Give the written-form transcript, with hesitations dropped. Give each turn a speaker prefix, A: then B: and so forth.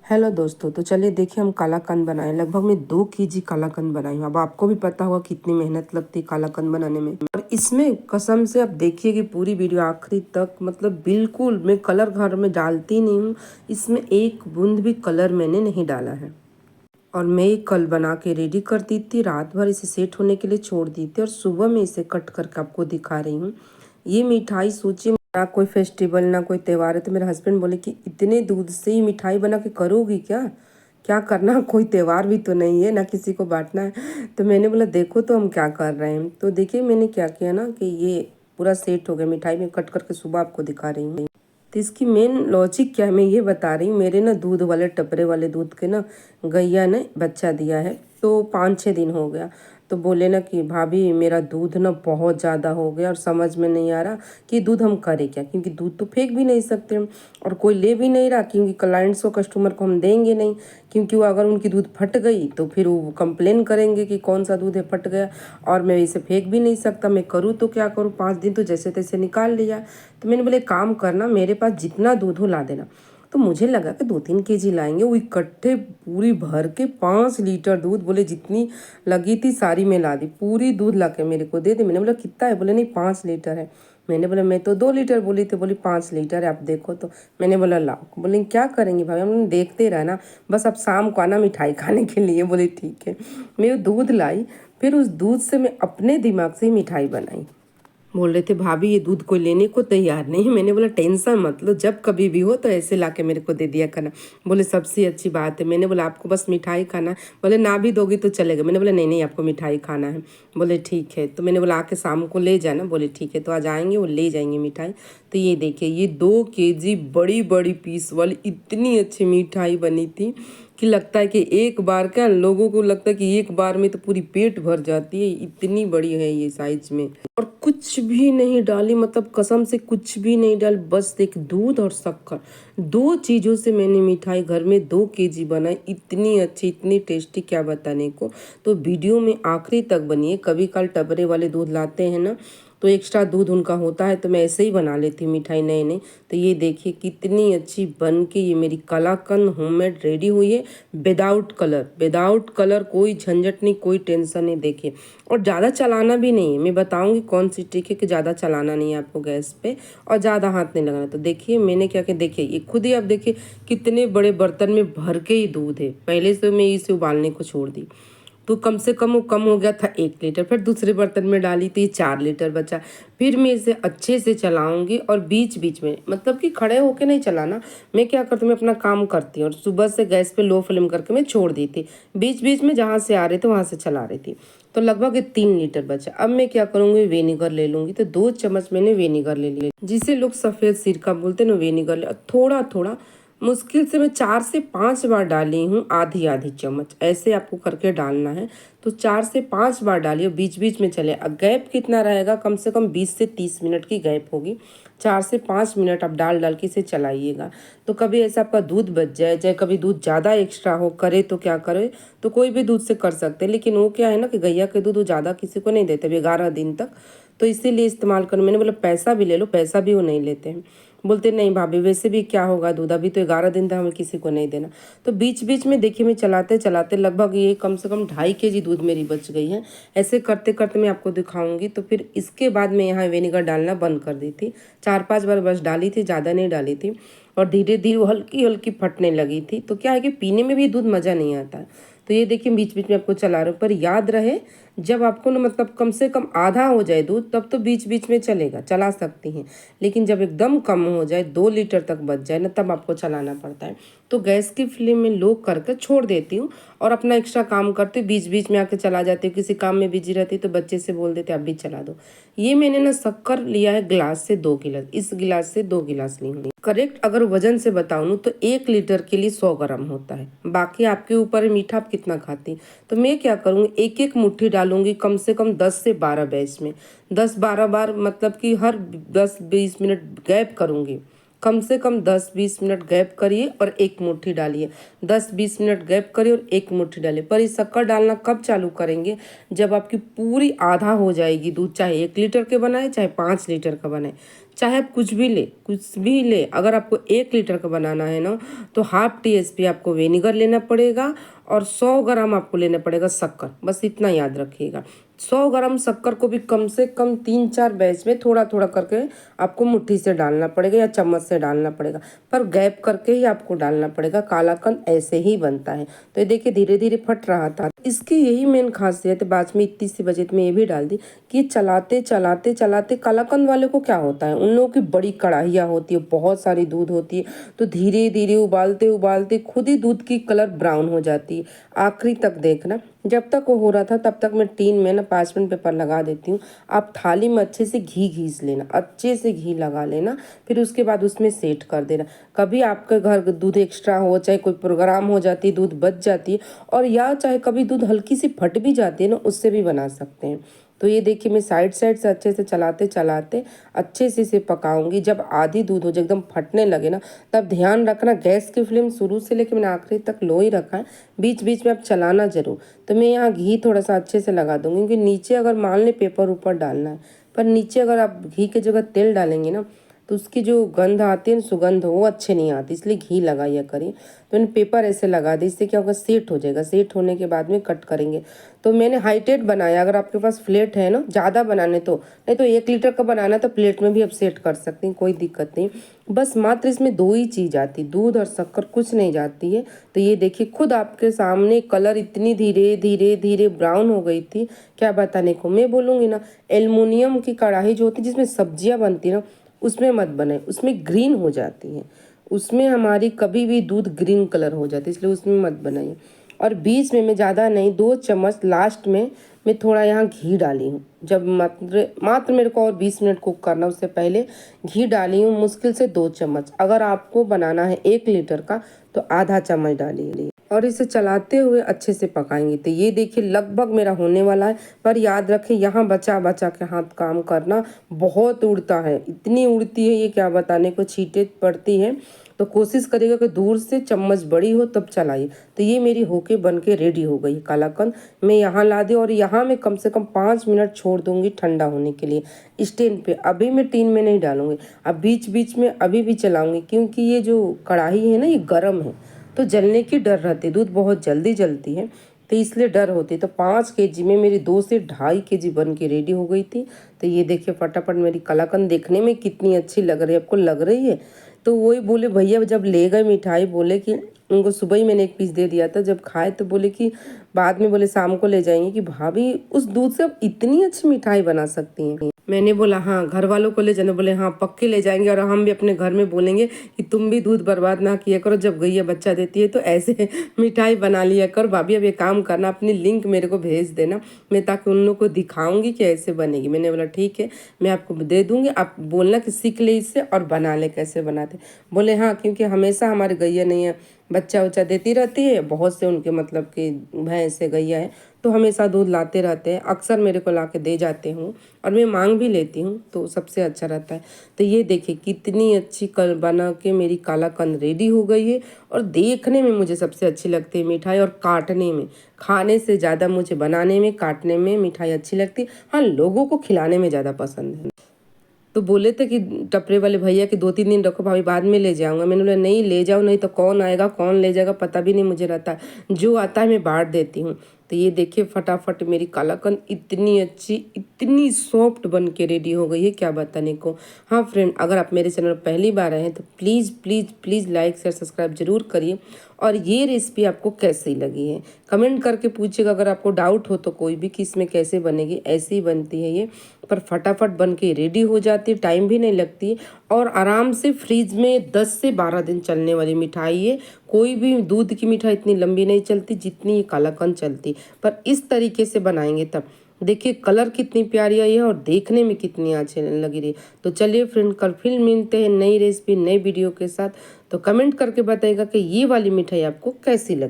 A: Hello दोस्तों, तो चलिए देखिए हम कालाकंद बनाए। लगभग मैं 2 केजी कालाकंद बनाई हूँ। अब आपको भी पता होगा कितनी मेहनत लगती है कालाकंद बनाने में। और इसमें कसम से आप देखिए कि पूरी वीडियो आखिरी तक, मतलब बिल्कुल मैं कलर घर में डालती नहीं हूँ। इसमें एक बूंद भी कलर मैंने नहीं डाला है। और मैं ये कल बना के रेडी कर दी थी, रात भर इसे सेट होने के लिए छोड़ दी थी और सुबह में इसे कट करके आपको दिखा रही हूँ। ये मिठाई सोचिए, ना कोई फेस्टिवल ना कोई त्यौहार है, तो मेरे हस्बैंड बोले कि इतने दूध से ही मिठाई बना के करोगी क्या? क्या करना, कोई त्यौहार भी तो नहीं है, ना किसी को बांटना है। तो मैंने बोला देखो तो हम क्या कर रहे हैं। तो देखिए मैंने क्या किया ना कि ये पूरा सेट हो गया मिठाई में, कट करके सुबह आपको दिखा रही हूँ। तो इसकी मेन लॉजिक क्या है मैं ये बता रही हूँ। मेरे ना दूध वाले टपरे वाले दूध के ना गैया ने बच्चा दिया है, तो 5-6 दिन हो गया। तो बोले ना कि भाभी मेरा दूध ना बहुत ज़्यादा हो गया और समझ में नहीं आ रहा कि दूध हम करें क्या, क्योंकि दूध तो फेंक भी नहीं सकते हम और कोई ले भी नहीं रहा, क्योंकि क्लाइंट्स को कस्टमर को हम देंगे नहीं, क्योंकि वो अगर उनकी दूध फट गई तो फिर वो कंप्लेन करेंगे कि कौन सा दूध है फट गया। और मैं इसे फेंक भी नहीं सकता, मैं करूँ तो क्या करूँ, 5 दिन तो जैसे तैसे निकाल लिया। तो मैंने बोले काम करना, मेरे पास जितना दूध हो ला देना। तो मुझे लगा कि 2-3 केजी लाएंगे, वो इकट्ठे पूरी भर के 5 लीटर दूध, बोले जितनी लगी थी सारी मैं ला दी, पूरी दूध ला के मेरे को दे दी। मैंने बोला कितना है, बोले नहीं 5 लीटर है। मैंने बोला मैं तो 2 लीटर बोली थी, बोली 5 लीटर है आप देखो। तो मैंने बोला लाओ। बोले क्या करेंगे भाई, हम देखते रहना, बस अब शाम को आना मिठाई खाने के लिए। बोले ठीक है। मैं वो दूध लाई, फिर उस दूध से मैं अपने दिमाग से ही मिठाई बनाई। बोल रहे थे भाभी ये दूध कोई लेने को तैयार नहीं है। मैंने बोला टेंशन मत लो, जब कभी भी हो तो ऐसे ला के मेरे को दे दिया करना। बोले सबसे अच्छी बात है। मैंने बोला आपको बस मिठाई खाना है? बोले ना भी दोगी तो चलेगा। मैंने बोला नहीं नहीं आपको मिठाई खाना है। बोले ठीक है। तो मैंने बोला आके शाम को ले जाना। बोले ठीक है। तो आज आएंगे, वो ले जाएंगे मिठाई। तो ये देखिए ये 2 केजी बड़ी बड़ी पीस वाली इतनी अच्छी मिठाई बनी थी कि लगता है कि एक बार, क्या लोगों को लगता है कि एक बार में तो पूरी पेट भर जाती है, इतनी बड़ी है ये साइज में। और कुछ भी नहीं डाली, मतलब कसम से कुछ भी नहीं डाल, बस एक दूध और शक्कर, 2 चीज़ों से मैंने मिठाई घर में 2 केजी बनाई। इतनी अच्छी इतनी टेस्टी, क्या बताने को। तो वीडियो में आखिरी तक बनिए। कभी कल टबरे वाले दूध लाते हैं ना, तो एक्स्ट्रा दूध उनका होता है, तो मैं ऐसे ही बना लेती हूँ मिठाई नए नए। तो ये देखिए कितनी अच्छी बन के ये मेरी कलाकंद होममेड रेडी हुई है, विदाउट कलर। विदाउट कलर, कोई झंझट नहीं, कोई टेंशन नहीं। देखिए, और ज़्यादा चलाना भी नहीं है। मैं बताऊंगी कौन सी ट्रिक है कि ज़्यादा चलाना नहीं है आपको गैस पे और ज़्यादा हाथ नहीं लगाना। तो देखिए मैंने क्या किया, देखिए ये खुद ही आप देखिए कितने बड़े बर्तन में भर के ही दूध है। पहले से मैं इसे उबालने को छोड़ दी, तो कम से कम वो कम हो गया था 1 लीटर। फिर दूसरे बर्तन में डाली थी 4 लीटर बचा। फिर मैं इसे अच्छे से चलाऊंगी और बीच बीच में, मतलब कि खड़े होके नहीं चलाना। मैं क्या करती हूँ, मैं अपना काम करती हूँ और सुबह से गैस पे लो फ्लेम करके मैं छोड़ दी थी। बीच बीच में जहाँ से आ रहे थे वहाँ से चला रही थी। तो लगभग 3 लीटर बचा। अब मैं क्या करूँगी, वेनेगर ले लूँगी। तो 2 चम्मच मैंने वेनेगर ले लिया, जिसे लोग सफ़ेद सिरका बोलते हैं ना, वेनेगर ले। थोड़ा थोड़ा मुश्किल से मैं 4 से 5 बार डाली हूँ, आधी आधी चम्मच ऐसे आपको करके डालना है। तो 4 से 5 बार डालिए, बीच बीच में चले। अब गैप कितना रहेगा, कम से कम 20 से 30 मिनट की गैप होगी। 4 से 5 मिनट आप डाल डाल के इसे चलाइएगा। तो कभी ऐसा आपका दूध बच जाए, चाहे कभी दूध ज़्यादा एक्स्ट्रा हो, करे तो क्या करे, तो कोई भी दूध से कर सकते हैं। लेकिन वो क्या है ना कि गैया के दूध वो ज़्यादा किसी को नहीं देते 11 दिन तक, तो इसीलिए इस्तेमाल करो। मैंने बोला पैसा भी ले लो, पैसा भी वो नहीं लेते हैं। बोलते नहीं भाभी वैसे भी क्या होगा दूध, अभी तो 11 दिन था, हमें किसी को नहीं देना। तो बीच बीच में देखिए मैं चलाते चलाते लगभग ये कम से कम 2.5 केजी दूध मेरी बच गई है। ऐसे करते करते मैं आपको दिखाऊंगी। तो फिर इसके बाद मैं यहाँ विनेगर डालना बंद कर दी थी। 4-5 बार बस डाली थी, ज़्यादा नहीं डाली थी। और धीरे धीरे वो हल्की हल्की फटने लगी थी। तो क्या है कि पीने में भी दूध मज़ा नहीं आता है। तो ये देखिए बीच बीच में आपको चला रहा हूँ, पर याद रहे जब आपको ना, मतलब कम से कम आधा हो जाए दूध, तब तो बीच बीच में चलेगा, चला सकती हैं। लेकिन जब एकदम कम हो जाए, 2 लीटर तक बच जाए ना, तब आपको चलाना पड़ता है। तो गैस की फ्लेम में लो करके छोड़ देती हूँ और अपना एक्स्ट्रा काम करती हूँ। बीच बीच में आके चला जाती हूँ, किसी काम में बिजी रहती तो बच्चे से बोल देते आप भी चला दो। ये मैंने ना शक्कर लिया है गिलास से 2 गिलास, इस गिलास से 2 गिलास ली हूँ। करेक्ट अगर वजन से बताऊँ तो 1 लीटर के लिए 100 ग्राम होता है। बाकी आपके ऊपर है मीठा आप कितना खाती। तो मैं क्या करूँगी, एक एक मुट्ठी डालूंगी कम से कम 10 से 12 बैच में, 10-12 बार, मतलब कि हर 10-20 मिनट गैप करूँगी। कम से कम 10-20 मिनट गैप करिए और एक मुट्ठी डालिए। 10-20 मिनट गैप करिए और एक मुट्ठी डालिए। पर ये शक्कर डालना कब चालू करेंगे, जब आपकी पूरी आधा हो जाएगी दूध, चाहे 1 लीटर के बनाए चाहे 5 लीटर का बनाए। चाहे आप कुछ भी ले। अगर आपको 1 लीटर का बनाना है ना तो हाफ टीएसपी आपको विनेगर लेना पड़ेगा और 100 ग्राम आपको लेना पड़ेगा शक्कर। बस इतना याद रखिएगा। 100 ग्राम शक्कर को भी कम से कम 3-4 बैच में थोड़ा थोड़ा करके आपको मुट्ठी से डालना पड़ेगा या चम्मच से डालना पड़ेगा, पर गैप करके ही आपको डालना पड़ेगा। कालाकंद ऐसे ही बनता है। तो ये देखिए धीरे धीरे फट रहा था। इसकी यही मेन खासियत है, बाद में इतनी सी बचत में ये भी डाल दी कि चलाते चलाते चलाते, कालाकंद वाले को क्या होता है, उन लोगों की बड़ी कढ़ाइयाँ होती है, बहुत सारी दूध होती है, तो धीरे धीरे उबालते उबालते खुद ही दूध की कलर ब्राउन हो जाती है। आखिरी तक देखना। जब तक वो हो रहा था तब तक मैं टीन में ना 5 मिनट पेपर लगा देती हूँ। आप थाली में अच्छे से घी घीस लेना, अच्छे से घी लगा लेना, फिर उसके बाद उसमें सेट कर देना। कभी आपके घर दूध एक्स्ट्रा हो, चाहे कोई प्रोग्राम हो जाती है, दूध बच जाती है, और या चाहे कभी दूध हल्की सी फट भी जाती है ना, उससे भी बना सकते हैं। तो ये देखिए मैं साइड साइड से अच्छे से चलाते चलाते अच्छे से इसे पकाऊंगी। जब आधी दूध हो जाए, एकदम फटने लगे ना, तब ध्यान रखना गैस की फ्लेम शुरू से लेकर मैंने आखिरी तक लो ही रखा है, बीच बीच में आप चलाना जरूर। तो मैं यहाँ घी थोड़ा सा अच्छे से लगा दूंगी, क्योंकि नीचे अगर मान ले पेपर ऊपर डालना है, पर नीचे अगर आप घी की जगह तेल डालेंगे ना तो उसकी जो गंध आती है ना, सुगंध, वो अच्छे नहीं आती, इसलिए घी लगाया करिए। तो मैंने पेपर ऐसे लगा दी, इससे क्या होगा, सेट हो जाएगा। सेट होने के बाद में कट करेंगे। तो मैंने हाइटेड बनाया। अगर आपके पास फ्लेट है ना ज़्यादा बनाने तो, नहीं तो 1 लीटर का बनाना तो प्लेट में भी आप सेट कर सकते हैं, कोई दिक्कत नहीं। बस मात्र इसमें 2 ही चीज़ आती, दूध और शक्कर, कुछ नहीं जाती है। तो ये देखिए खुद आपके सामने कलर इतनी धीरे धीरे धीरे ब्राउन हो गई थी, क्या बताने को। मैं बोलूँगी ना, एल्युमिनियम की कढ़ाई जो होती है जिसमें सब्जियाँ बनती है ना, उसमें मत बनाए, उसमें ग्रीन हो जाती है, उसमें हमारी कभी भी दूध ग्रीन कलर हो जाती है, इसलिए उसमें मत बनाइए। और बीच में मैं ज़्यादा नहीं, 2 चम्मच लास्ट में मैं थोड़ा यहाँ घी डाली हूँ। जब मात्र मेरे को और 20 मिनट कुक करना, उससे पहले घी डाली हूँ, मुश्किल से 2 चम्मच। अगर आपको बनाना है 1 लीटर का तो आधा चम्मच डालिए, और इसे चलाते हुए अच्छे से पकाएंगे। तो ये देखिए लगभग मेरा होने वाला है, पर याद रखें यहाँ बचा बचा के हाथ काम करना, बहुत उड़ता है, इतनी उड़ती है ये क्या बताने को, छींटे पड़ती है। तो कोशिश करिएगा कि दूर से चम्मच बड़ी हो तब चलाइए। तो ये मेरी होके बन के रेडी हो गई कालाकंद। मैं यहाँ ला दी और यहाँ मैं कम से कम 5 मिनट छोड़ दूंगी ठंडा होने के लिए स्टैंड पे। अभी मैं टीन में नहीं डालूंगी, अब बीच बीच में अभी भी चलाऊंगी, क्योंकि ये जो कढ़ाई है ना ये गर्म है, तो जलने की डर रहती है, दूध बहुत जल्दी जलती है, तो इसलिए डर होती। तो 5 केजी में मेरी 2 से 2.5 केजी बन के रेडी हो गई थी। तो ये देखिए फटाफट मेरी कलाकंद देखने में कितनी अच्छी लग रही है, आपको लग रही है। तो वही बोले भैया जब ले गए मिठाई, बोले कि उनको सुबह ही मैंने 1 पीस दे दिया था, जब खाए तो बोले कि बाद में, बोले शाम को ले जाएंगे, कि भाभी उस दूध से आप इतनी अच्छी मिठाई बना सकती हैं। मैंने बोला हाँ, घर वालों को ले जाना, बोले हाँ पक्के ले जाएंगे, और हम भी अपने घर में बोलेंगे कि तुम भी दूध बर्बाद ना किया करो, जब गैया बच्चा देती है तो ऐसे मिठाई बना लिया करो। भाभी अब ये काम करना, अपनी लिंक मेरे को भेज देना, मैं ताकि उन लोग को दिखाऊंगी कि ऐसे बनेगी। मैंने बोला ठीक है, मैं आपको दे दूंगी, आप बोलना कि सीख ले इससे और बना ले कैसे बनाते। बोले हाँ, क्योंकि हमेशा हमारे गैया नहीं है, बच्चा उच्चा देती रहती है, बहुत से उनके मतलब कि भैंस से गैया है, तो हमेशा दूध लाते रहते हैं, अक्सर मेरे को ला के दे जाते हूँ, और मैं मांग भी लेती हूँ, तो सबसे अच्छा रहता है। तो ये देखिए कितनी अच्छी कल बना के मेरी कालाकंद रेडी हो गई है। और देखने में मुझे सबसे अच्छी लगती है मिठाई, और काटने में, खाने से ज़्यादा मुझे बनाने में, काटने में मिठाई अच्छी लगती है। हाँ, लोगों को खिलाने में ज़्यादा पसंद है। तो बोले थे कि टपरे वाले भैया कि 2-3 दिन रखो भाभी, बाद में ले जाऊंगा। मैंने बोला नहीं, ले जाओ, नहीं तो कौन आएगा कौन ले जाएगा पता भी नहीं मुझे रहता है, जो आता है मैं बांट देती हूँ। तो ये देखिए फटाफट मेरी कालाकंद इतनी अच्छी, इतनी सॉफ्ट बन के रेडी हो गई है, क्या बताने को। हाँ फ्रेंड, अगर आप मेरे चैनल पर पहली बार आए हैं तो please please please like share subscribe जरूर करिए। और ये रेसिपी आपको कैसी लगी है कमेंट करके पूछिएगा। अगर आपको डाउट हो तो कोई भी कि इसमें कैसे बनेगी, ऐसे ही बनती है ये, पर फटाफट बन के रेडी हो जाती है, टाइम भी नहीं लगती, और आराम से फ्रीज में 10 से 12 दिन चलने वाली मिठाई है। कोई भी दूध की मिठाई इतनी लंबी नहीं चलती जितनी ये कालाकंद चलती, पर इस तरीके से बनाएंगे तब। देखिए कलर कितनी प्यारी आई है और देखने में कितनी अच्छी लगी रही। तो चलिए फ्रेंड, कल फिर मिलते हैं नई रेसिपी नई वीडियो के साथ। तो कमेंट करके बताइएगा कि ये वाली मिठाई आपको कैसी लगी।